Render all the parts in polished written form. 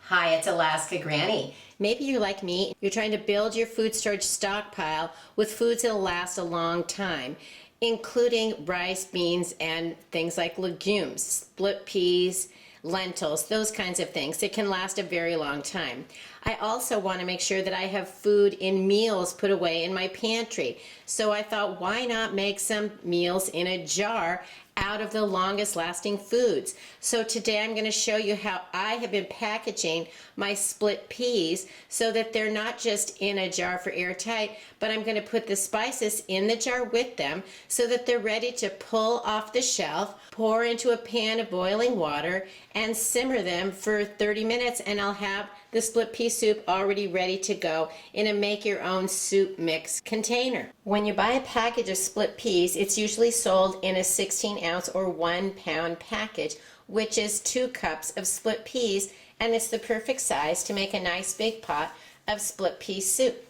Hi, it's Alaska Granny. Maybe you're like me, you're trying to build your food storage stockpile with foods that'll last a long time, including rice, beans, and things like legumes, split peas, lentils, those kinds of things. It can last a very long time. I also want to make sure that I have food in meals put away in my pantry. So I thought, why not make some meals in a jar out of the longest lasting foods. So today I'm going to show you how I have been packaging my split peas so that they're not just in a jar for airtight, but I'm going to put the spices in the jar with them so that they're ready to pull off the shelf, pour into a pan of boiling water, and simmer them for 30 minutes, and I'll have the split pea soup already ready to go in a make-your-own soup mix container. When you buy a package of split peas, it's usually sold in a 16-ounce or 1-pound package, which is 2 cups of split peas, and it's the perfect size to make a nice big pot of split pea soup.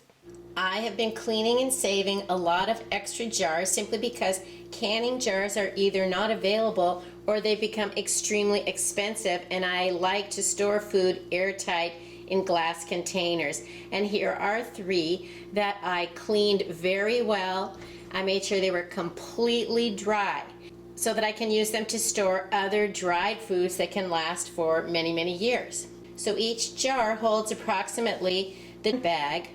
I have been cleaning and saving a lot of extra jars simply because canning jars are either not available or they've become extremely expensive, and I like to store food airtight in glass containers. And here are 3 that I cleaned very well. I made sure they were completely dry so that I can use them to store other dried foods that can last for many, many years. So each jar holds approximately the bag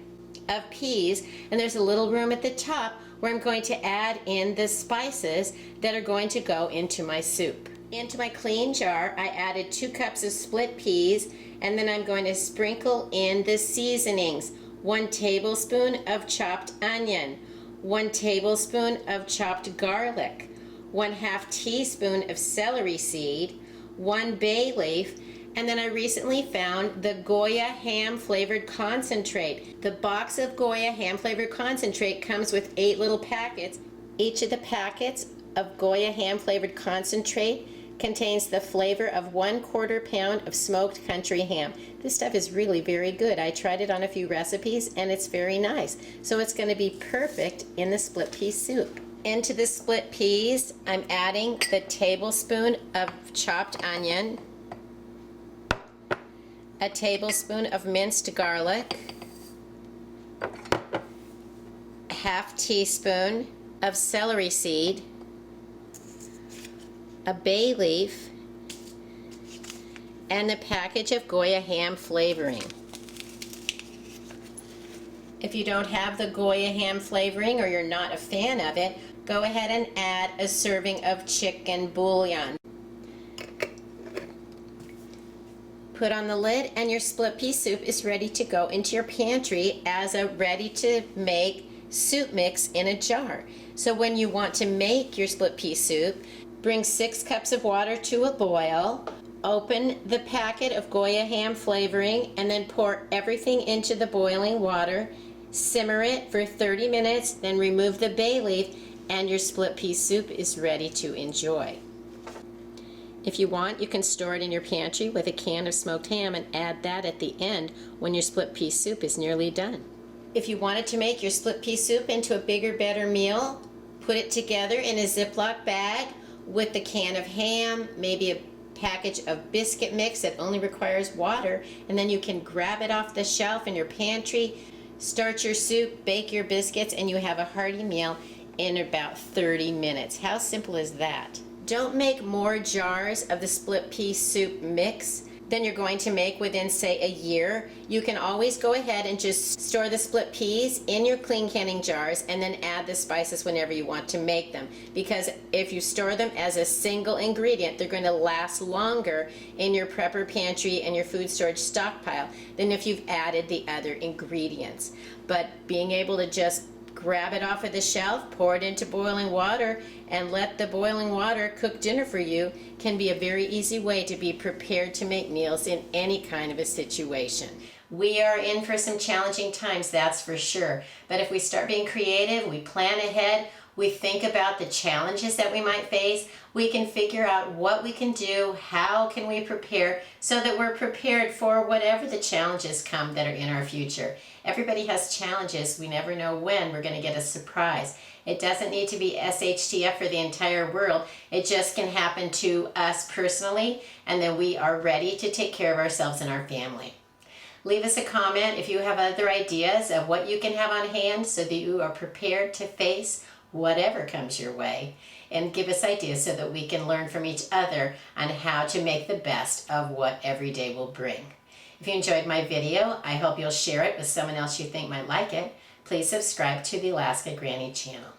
of peas, and there's a little room at the top where I'm going to add in the spices that are going to go into my soup. Into my clean jar, I added 2 cups of split peas, and then I'm going to sprinkle in the seasonings. 1 tablespoon of chopped onion, 1 tablespoon of chopped garlic, 1/2 teaspoon of celery seed, 1 bay leaf, and then I recently found the Goya Ham Flavored Concentrate. The box of Goya Ham Flavored Concentrate comes with 8 little packets. Each of the packets of Goya Ham Flavored Concentrate contains the flavor of 1/4 pound of smoked country ham. This stuff is really very good. I tried it on a few recipes and it's very nice. So it's going to be perfect in the split pea soup. Into the split peas, I'm adding the tablespoon of chopped onion, a tablespoon of minced garlic, 1/2 teaspoon of celery seed, a bay leaf, and a package of Goya ham flavoring. If you don't have the Goya ham flavoring or you're not a fan of it, go ahead and add a serving of chicken bouillon. Put on the lid and your split pea soup is ready to go into your pantry as a ready-to-make soup mix in a jar. So when you want to make your split pea soup, bring 6 cups of water to a boil, open the packet of Goya ham flavoring, and then pour everything into the boiling water, simmer it for 30 minutes, then remove the bay leaf, and your split pea soup is ready to enjoy. If you want, you can store it in your pantry with a can of smoked ham and add that at the end when your split pea soup is nearly done. If you wanted to make your split pea soup into a bigger, better meal, put it together in a Ziploc bag with the can of ham, maybe a package of biscuit mix that only requires water, and then you can grab it off the shelf in your pantry, start your soup, bake your biscuits, and you have a hearty meal in about 30 minutes. How simple is that? Don't make more jars of the split pea soup mix than you're going to make within, say, a year. You can always go ahead and just store the split peas in your clean canning jars and then add the spices whenever you want to make them. Because if you store them as a single ingredient, they're going to last longer in your prepper pantry and your food storage stockpile than if you've added the other ingredients. But being able to just grab it off of the shelf, pour it into boiling water, and let the boiling water cook dinner for you can be a very easy way to be prepared to make meals in any kind of a situation. We are in for some challenging times, that's for sure. But if we start being creative, we plan ahead, we think about the challenges that we might face, we can figure out what we can do, how can we prepare, so that we're prepared for whatever the challenges come that are in our future. Everybody has challenges. We never know when we're going to get a surprise. It doesn't need to be SHTF for the entire world. It just can happen to us personally, and then we are ready to take care of ourselves and our family. Leave us a comment if you have other ideas of what you can have on hand so that you are prepared to face whatever comes your way. And give us ideas so that we can learn from each other on how to make the best of what every day will bring. If you enjoyed my video, I hope you'll share it with someone else you think might like it. Please subscribe to the Alaska Granny channel.